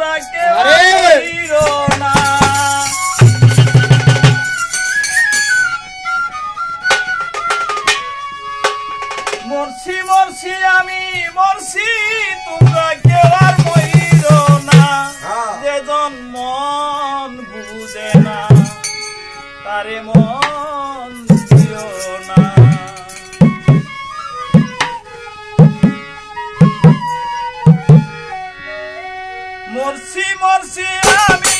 তোমরা কেউ ফিরো না। মরছি মরছি আমি মরছি, তোমরা কেউ আর মইরো না। যেজন মন বুঝে না তারে মন দিও না। মরছি মরছি আমি